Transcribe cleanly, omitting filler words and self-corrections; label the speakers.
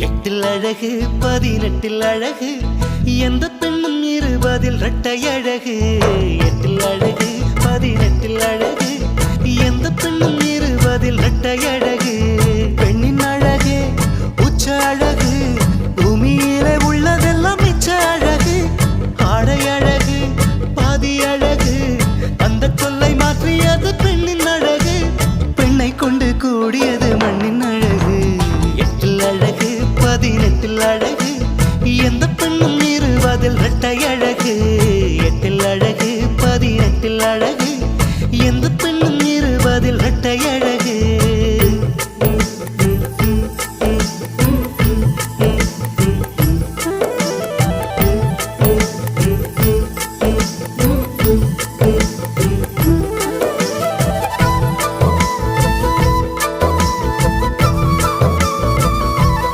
Speaker 1: எட்டில் அழகு 18 அழகு எந்த பெண்ணும் 20 இரட்டை அழகு எட்டில் அழகு 18 அழகு எந்த பெண்ணும் 20 இரட்டை அழகு பெண்ணின் அழகு உச்ச அழகு பூமியிலே உள்ளதெல்லாம் மிச்ச அழகு ஆடை அழகு பாதி அழகு அந்த சொல்லை மாற்றியது பெண்ணின் அழகு பெண்ணை கொண்டு கூடியது மண்ணின் அழகு எட்டில் அழகு 18 அழகு எந்த பெண்ணும் 20 இரட்டை அழகு